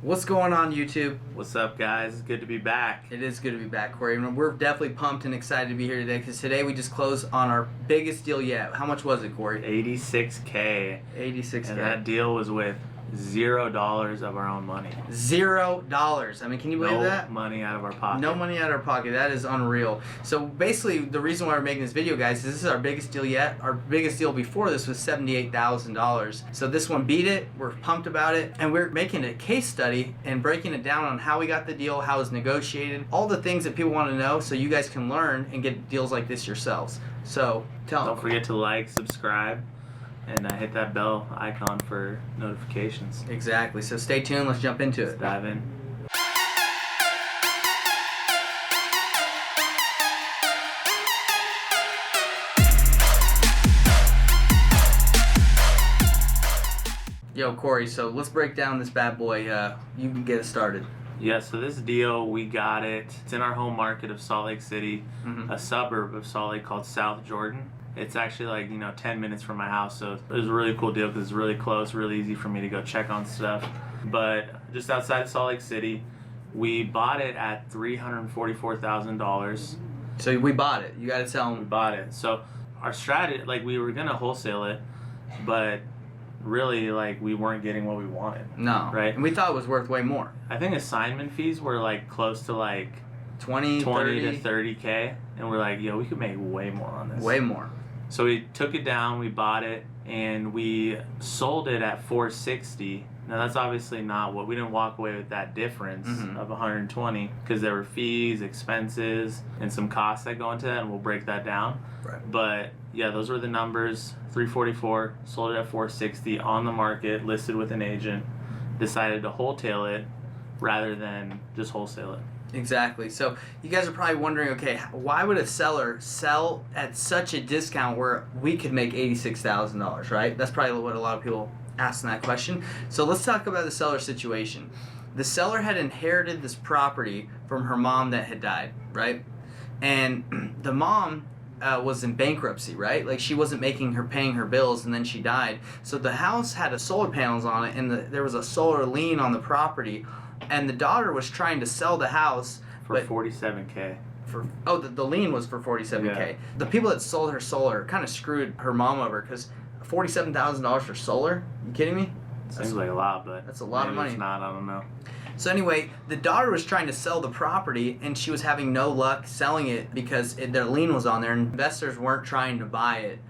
What's going on, YouTube? What's up, guys? It's good to be back. It is good to be back, Corey. And we're definitely pumped and excited to be here today because today we just closed on our biggest deal yet. How much was it, Corey? $86K. $86K. And that deal was with $0 of our own money. $0. I mean, can you believe that? No money out of our pocket. No money out of our pocket. That is unreal. So basically, the reason why we're making this video, guys, is this is our biggest deal yet. Our biggest deal before this was $78,000. So this one beat it. We're pumped about it. And we're making a case study and breaking it down on how we got the deal, how it was negotiated, all the things that people want to know so you guys can learn and get deals like this yourselves. So tell them. Don't forget to like, subscribe, and hit that bell icon for notifications. Exactly. So stay tuned. Let's jump into Let's it. dive in. Yo, Corey, so let's break down this bad boy. You can get it started. Yeah, so this deal, we got it. It's in our home market of Salt Lake City, a suburb of Salt Lake called South Jordan. It's actually like, 10 minutes from my house, so it was a really cool deal because it's really close, really easy for me to go check on stuff. But just outside of Salt Lake City, we bought it at $344,000. So we bought it. You got to tell We them. bought it. So our strategy, we were going to wholesale it, but really, we weren't getting what we wanted. No. Right? And we thought it was worth way more. I think assignment fees were close to 20 to 30K, and we're like, we could make way more on this. Way more. So we took it down, we bought it, and we sold it at $460. Now that's obviously not what we didn't walk away with that difference of 120 because there were fees, expenses, and some costs that go into that, and we'll break that down. Right. But yeah, those were the numbers. 344, sold it at 460 on the market, listed with an agent. Decided to wholesale it rather than just wholesale it. Exactly. So you guys are probably wondering, okay, why would a seller sell at such a discount where we could make $86,000, right? That's probably what a lot of people ask that question. So let's talk about the seller situation. The seller had inherited this property from her mom that had died, right? And the mom was in bankruptcy, right? Like she wasn't paying her bills, and then she died. So the house had solar panels on it, and there was a solar lien on the property. And the daughter was trying to sell the house for $47K. The lien was for $47K. Yeah. The people that sold her solar kind of screwed her mom over because $47,000 for solar? You kidding me? Seems like a lot, but that's a lot of money. It's not. I don't know. So anyway, the daughter was trying to sell the property, and she was having no luck selling it because their lien was on there, and investors weren't trying to buy it.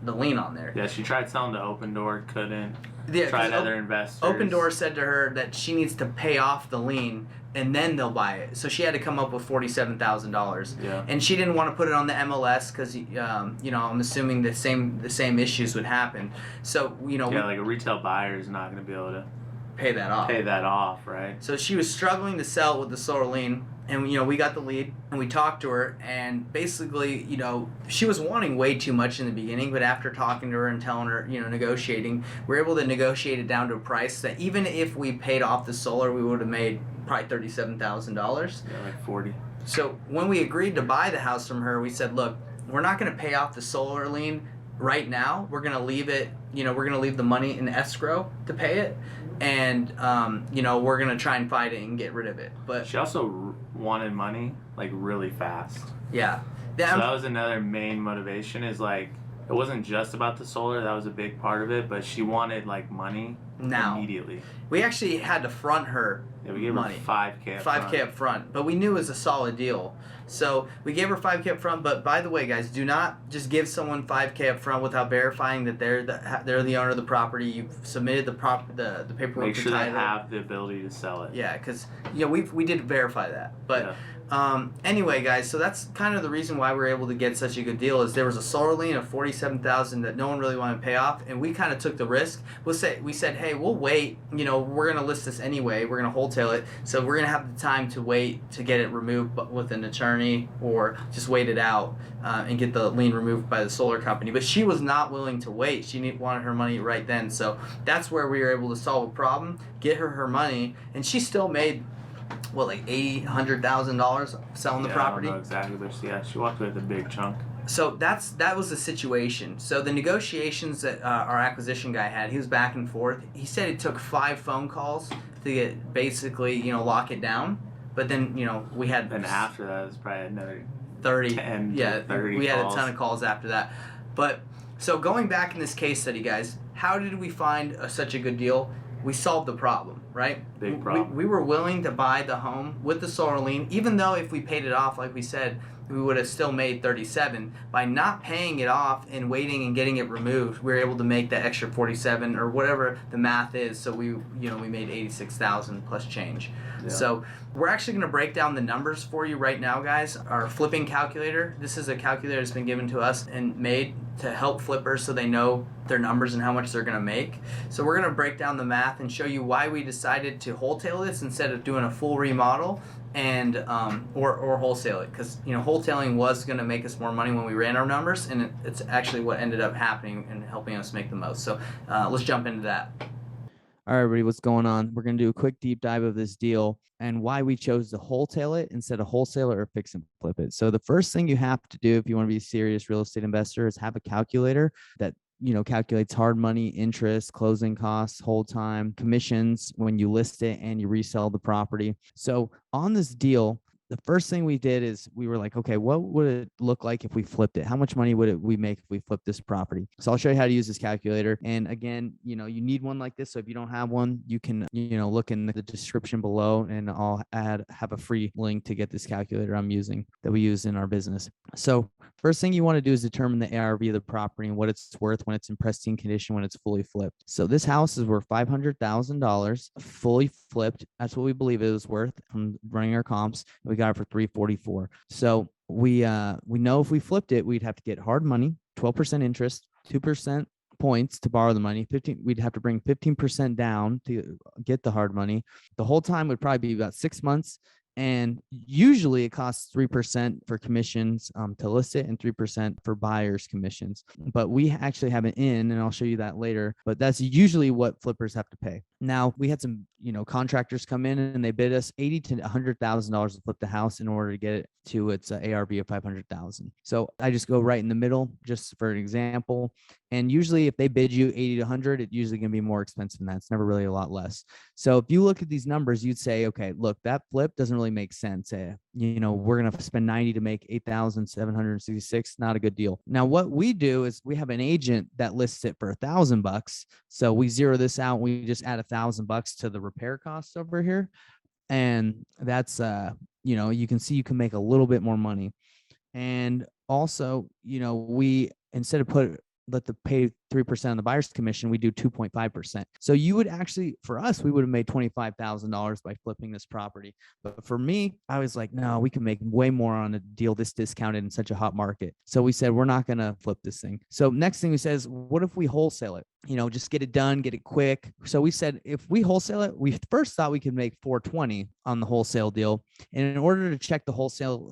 The lien on there. Yeah, she tried selling to Open Door, couldn't. Yeah, tried other investors. Open Door said to her that she needs to pay off the lien and then they'll buy it. So she had to come up with $47,000. Yeah. And she didn't want to put it on the MLS because I'm assuming the same issues would happen. So a retail buyer is not going to be able to pay that off. Right? So she was struggling to sell with the solar lien. And we got the lead and we talked to her, and basically, she was wanting way too much in the beginning, but after talking to her and telling her, negotiating, we were able to negotiate it down to a price that even if we paid off the solar, we would have made probably $37,000. Yeah, 40. So when we agreed to buy the house from her, we said, look, we're not going to pay off the solar lien right now. We're going to leave it, we're going to leave the money in escrow to pay it. And, we're going to try and fight it and get rid of it. But she also wanted money, really fast. Yeah. So that was another main motivation is, it wasn't just about the solar. That was a big part of it. But she wanted, money now. Immediately. We actually had to front her we gave money. her $5K up $5K up front. But we knew it was a solid deal. So we gave her $5K up front. But by the way, guys, do not just give someone $5K up front without verifying that they're the owner of the property. You've submitted the paperwork. Make sure they have the ability to sell it. Yeah, because we did verify that. But yeah. Anyway, guys, so that's kind of the reason why we were able to get such a good deal is there was a solar lien of $47,000 that no one really wanted to pay off, and we kind of took the risk. We said, hey, we'll wait. We're gonna list this anyway. We're gonna wholesale it, so we're gonna have the time to wait to get it removed with an attorney or just wait it out and get the lien removed by the solar company. But she was not willing to wait. She wanted her money right then. So that's where we were able to solve a problem, get her money, and she still made $100,000 selling the property. I don't know exactly, but she walked away with a big chunk. So that was the situation. So the negotiations that our acquisition guy had, he was back and forth. He said it took 5 phone calls to get basically, lock it down. But then, we had And after that, it's probably another 30. 10 Yeah, to 30 we had calls. a ton of calls after that. But so going back in this case study, guys, how did we find such a good deal? We solved the problem, right? Big problem. We were willing to buy the home with the solar lien, even though if we paid it off, like we said, we would have still made 37. By not paying it off and waiting and getting it removed, we were able to make that extra 47 or whatever the math is. So we made 86,000 plus change. Yeah. So we're actually going to break down the numbers for you right now, guys. Our flipping calculator. This is a calculator that's been given to us and made to help flippers so they know their numbers and how much they're going to make. So we're going to break down the math and show you why we decided to wholesale this instead of doing a full remodel and or wholesale it, because wholesaling was going to make us more money when we ran our numbers, and it's actually what ended up happening and helping us make the most. So let's jump into that. All right, everybody, what's going on? We're going to do a quick deep dive of this deal and why we chose to wholesale it instead of wholesale or fix and flip it. So the first thing you have to do if you want to be a serious real estate investor is have a calculator that calculates hard money, interest, closing costs, hold time, commissions when you list it and you resell the property. So on this deal, the first thing we did is we were like, okay, what would it look like if we flipped it? How much money would we make if we flipped this property? So I'll show you how to use this calculator. And again, you need one like this. So if you don't have one, you can, look in the description below, and I'll have a free link to get this calculator I'm using that we use in our business. So first thing you want to do is determine the ARV of the property and what it's worth when it's in pristine condition, when it's fully flipped. So this house is worth $500,000 fully flipped. That's what we believe it was worth from running our comps. We got it for $344. So we know if we flipped it, we'd have to get hard money, 12% interest, 2% points to borrow the money. We'd have to bring 15% down to get the hard money. The whole time would probably be about 6 months. And usually it costs 3% for commissions to list it and 3% for buyers' commissions. But we actually have an in, and I'll show you that later. But that's usually what flippers have to pay. Now, we had some, contractors come in and they bid us $80,000 to $100,000 to flip the house in order to get it to its ARV of $500,000. So I just go right in the middle, just for an example. And usually if they bid you 80 to 100, it's usually going to be more expensive than that. It's never really a lot less. So if you look at these numbers, you'd say, okay, look, that flip doesn't really make sense. We're going to spend 90 to make 8,766. Not a good deal. Now, what we do is we have an agent that lists it for $1,000. So we zero this out. We just add $1,000 to the repair costs over here. And that's, you can see you can make a little bit more money. And also, we, instead of let the pay 3% on the buyer's commission, we do 2.5%. So you would actually, for us, we would have made $25,000 by flipping this property. But for me, I was like, no, we can make way more on a deal this discounted in such a hot market. So we said, we're not going to flip this thing. So next thing we said is, what if we wholesale it? Just get it done, get it quick. So we said, if we wholesale it, we first thought we could make 420 on the wholesale deal. And in order to check the wholesale,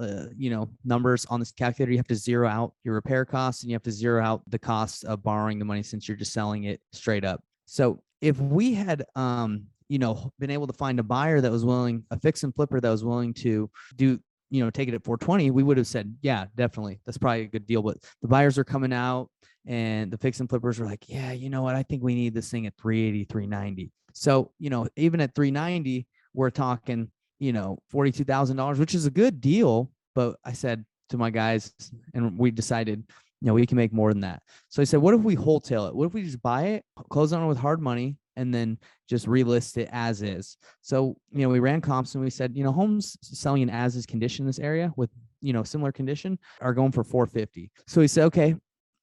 numbers on this calculator, you have to zero out your repair costs and you have to zero out the costs of borrowing the money since you're just selling it straight up. So if we had, been able to find a buyer that was willing, a fix and flipper that was willing to do, take it at 420, we would have said, yeah, definitely. That's probably a good deal. But the buyers are coming out and the fix and flippers were like, yeah, you know what? I think we need this thing at 380, 390. So, even at 390, we're talking, $42,000, which is a good deal. But I said to my guys, and we decided, we can make more than that. So I said, what if we wholesale it? What if we just buy it, close on it with hard money, and then just relist it as is? So, we ran comps and we said, homes selling in as is condition in this area with, similar condition are going for 450. So we said, okay,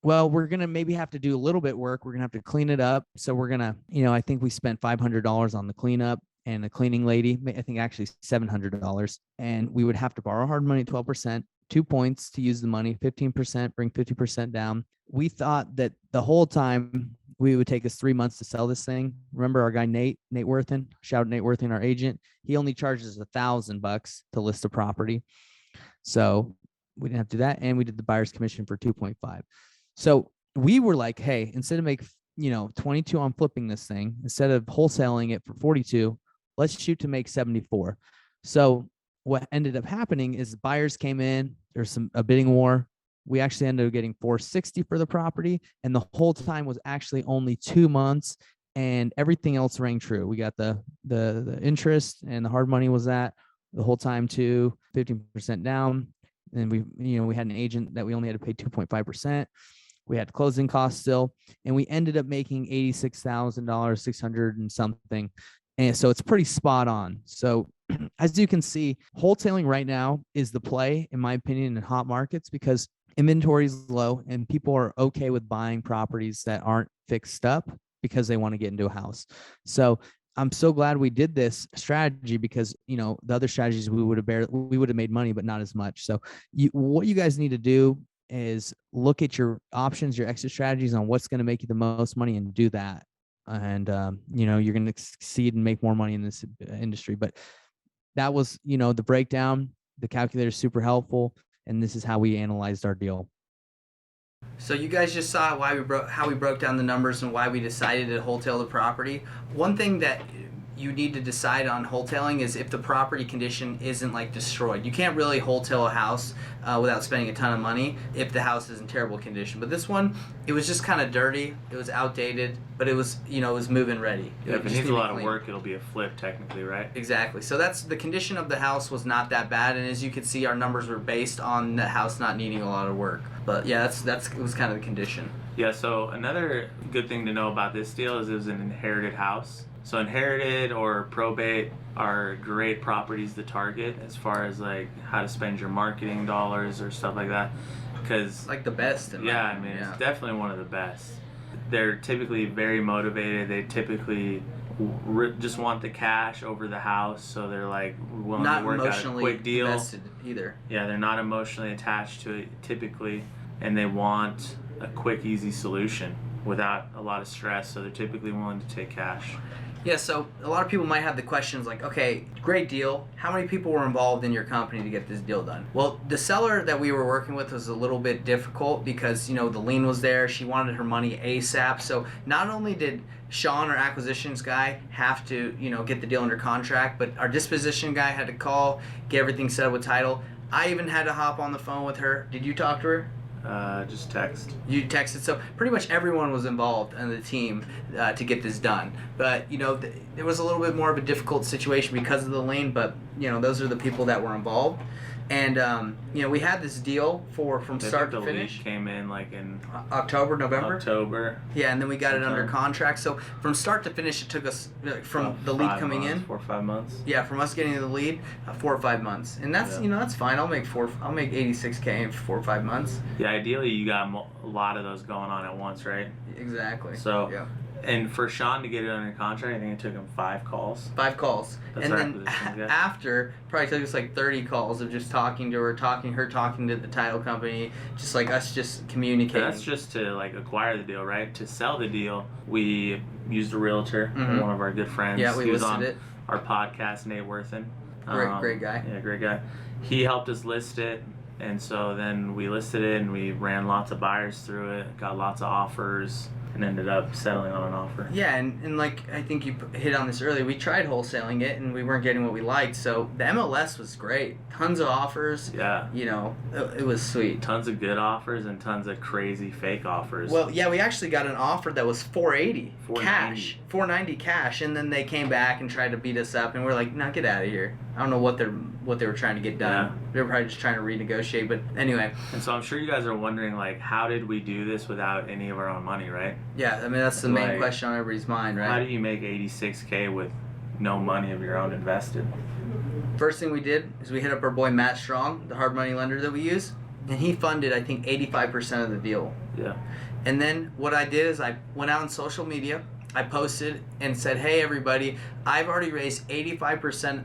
well, we're going to maybe have to do a little bit work. We're going to have to clean it up. So we're going to, I think we spent $500 on the cleanup and a cleaning lady, I think actually $700. And we would have to borrow hard money, 12%, 2 points to use the money, 15%, bring 50% down. We thought that the whole time we would take us 3 months to sell this thing. Remember our guy, Nate Worthen, shout out Nate Worthen, our agent. He only charges $1,000 to list a property. So we didn't have to do that. And we did the buyer's commission for 2.5. So we were like, hey, instead of make, 22 on flipping this thing, instead of wholesaling it for 42, let's shoot to make 74. So what ended up happening is buyers came in, there's a bidding war. We actually ended up getting 460 for the property. And the whole time was actually only 2 months and everything else rang true. We got the interest, and the hard money was that the whole time too, 15% down. And we had an agent that we only had to pay 2.5%. We had closing costs still, and we ended up making $86,000, 600 and something. And so it's pretty spot on. So as you can see, wholesaling right now is the play, in my opinion, in hot markets, because inventory is low and people are okay with buying properties that aren't fixed up because they want to get into a house. So I'm so glad we did this strategy, because the other strategies we would have made money, but not as much. So what you guys need to do is look at your options, your exit strategies on what's going to make you the most money, and do that. And you're going to succeed and make more money in this industry. But that was, the breakdown. The calculator is super helpful, and this is how we analyzed our deal. So you guys just saw how we broke down the numbers and why we decided to wholesale the property. One thing that you need to decide on wholesaling is if the property condition isn't like destroyed. You can't really wholesale a house without spending a ton of money if the house is in terrible condition. But this one, it was just kind of dirty. It was outdated, but it was it was move-in ready. Yeah, if it needs a lot of work, it'll be a flip technically, right? Exactly. So that's the condition of the house was not that bad, and as you can see, our numbers were based on the house not needing a lot of work. But yeah, it was kind of the condition. Yeah. So another good thing to know about this deal is it was an inherited house. So inherited or probate are great properties to target as far as like how to spend your marketing dollars or stuff like that. Because like the best. It's definitely one of the best. They're typically very motivated. They typically just want the cash over the house, so they're like willing to work out a quick deal. Not emotionally invested either. Yeah, they're not emotionally attached to it typically, and they want a quick, easy solution without a lot of stress. So they're typically willing to take cash. Yeah, so a lot of people might have the questions like, okay, great deal. How many people were involved in your company to get this deal done? Well, the seller that we were working with was a little bit difficult because, the lien was there. She wanted her money ASAP. So not only did Sean, our acquisitions guy, have to, get the deal under contract, but our disposition guy had to call, get everything set up with title. I even had to hop on the phone with her. Did you talk to her? Just text. You texted, so pretty much everyone was involved in the team to get this done. But there was a little bit more of a difficult situation because of the lane. But those are the people that were involved, and we had this deal from start to finish. Lead came in like in October, November. October. Yeah, and then we got it under contract. So from start to finish, it took us from the lead coming in 4 or 5 months. Yeah, from us getting the lead, 4 or 5 months, and that's that's fine. I'll make $86K in 4 or 5 months. Yeah, ideally you got a lot of those going on at once, right? Exactly. So yeah. And for Sean to get it under contract, I think it took him 5 calls. 5 calls. That's and then yeah. after, probably took us like 30 calls of just talking to her, talking to the title company, just like us just communicating. But that's just to like acquire the deal, right? To sell the deal, we used a realtor, one of our good friends. Yeah, we he was listed on it. Our podcast, Nate Worthen. Great guy. Yeah, great guy. He helped us list it. And so then we listed it and we ran lots of buyers through it, got lots of offers, and ended up settling on an offer. Yeah, and like I think you hit on this earlier, we tried wholesaling it and we weren't getting what we liked. So the MLS was great. Tons of offers. Yeah. It was sweet. Tons of good offers and tons of crazy fake offers. Well, yeah, we actually got an offer that was $480 cash. $490 cash, and then they came back and tried to beat us up, and we're like, "No, get out of here." I don't know what they were trying to get done. Yeah. They were probably just trying to renegotiate, but anyway. And so I'm sure you guys are wondering, like, how did we do this without any of our own money, right? Yeah, I mean, that's the main question on everybody's mind, right? How do you make $86K with no money of your own invested? First thing we did is we hit up our boy Matt Strong, the hard money lender that we use, and he funded, I think, 85% of the deal. Yeah. And then what I did is I went out on social media, I posted and said, "Hey everybody, I've already raised 85%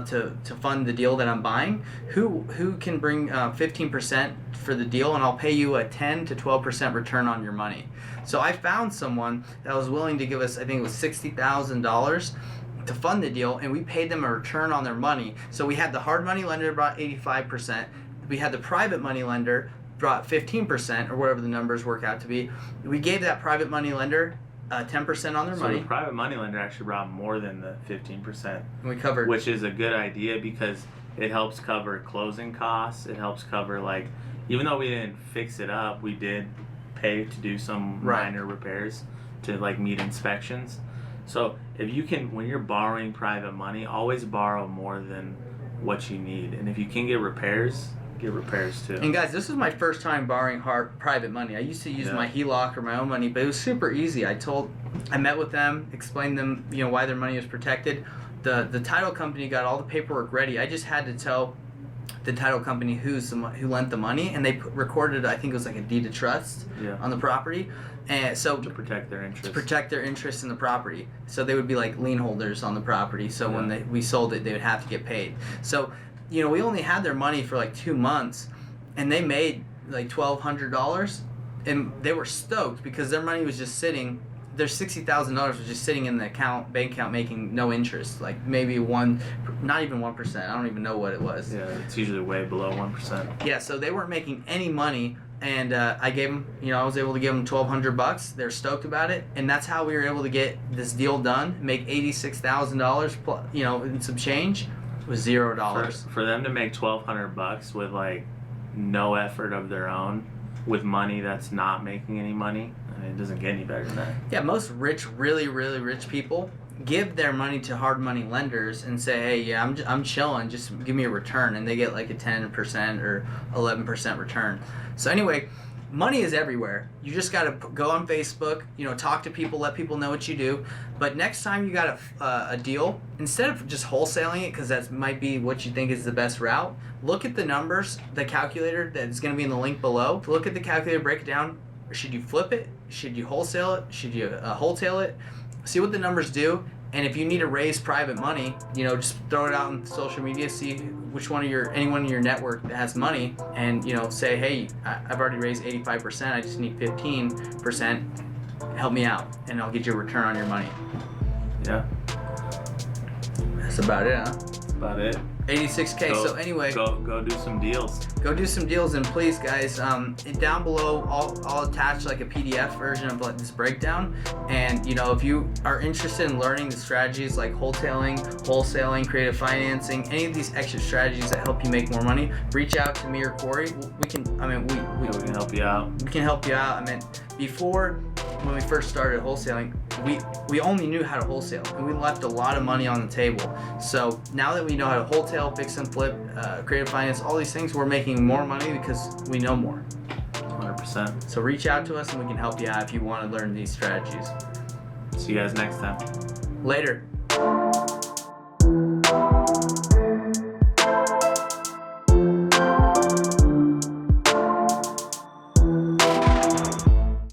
to fund the deal that I'm buying. Who can bring 15% for the deal, and I'll pay you a 10 to 12% return on your money." So I found someone that was willing to give us, I think it was $60,000 to fund the deal, and we paid them a return on their money. So we had the hard money lender brought 85%. We had the private money lender brought 15%, or whatever the numbers work out to be. We gave that private money lender 10% on their money. So the private money lender actually brought more than the 15%. And we covered, which is a good idea because it helps cover closing costs. It helps cover, like, even though we didn't fix it up, we did pay to do some minor repairs to like meet inspections. So if you can, when you're borrowing private money, always borrow more than what you need. And if you can get repairs too. And guys, this is my first time borrowing private money. I used to use my HELOC or my own money, but it was super easy. I met with them, explained them, why their money was protected. The title company got all the paperwork ready. I just had to tell the title company who lent the money, and they recorded, I think it was like a deed of trust on the property. And so to protect their interest. To protect their interest in the property. So they would be like lien holders on the property. So when we sold it, they would have to get paid. So, we only had their money for like 2 months, and they made like $1,200, and they were stoked because their money was just sitting. Their $60,000 was just sitting in the bank account, making no interest, like maybe not even 1%. I don't even know what it was. Yeah, it's usually way below 1%. Yeah, so they weren't making any money. And I gave them, I was able to give them $1,200. They're stoked about it, and that's how we were able to get this deal done. Make $86,000, and some change, with $0. For them to make $1,200 with like no effort of their own, with money that's not making any money, I mean, it doesn't get any better than that. Yeah, most rich, really, really rich people give their money to hard money lenders and say, hey, I'm chilling, just give me a return, and they get like a 10% or 11% return. So anyway, money is everywhere. You just got to go on Facebook, talk to people, let people know what you do. But next time you got a deal, instead of just wholesaling it, because that might be what you think is the best route, look at the numbers, the calculator that's going to be in the link below. Look at the calculator, break it down. Should you flip it? Should you wholesale it? Should you wholesale it? See what the numbers do. And if you need to raise private money, just throw it out on social media, see which anyone in your network that has money, and, say, hey, I've already raised 85%, I just need 15%, help me out, and I'll get you a return on your money. Yeah. That's about it, huh? That's about it. 86K. So anyway, go do some deals. Go do some deals, and please, guys, down below, I'll attach like a PDF version of like this breakdown. And if you are interested in learning the strategies like wholesaling, creative financing, any of these extra strategies that help you make more money, reach out to me or Corey. We can help you out. We can help you out. Before, when we first started wholesaling, we only knew how to wholesale, and we left a lot of money on the table. So now that we know how to wholesale, fix and flip, creative finance, all these things, we're making more money because we know more. 100%. So reach out to us and we can help you out if you want to learn these strategies. See you guys next time. Later.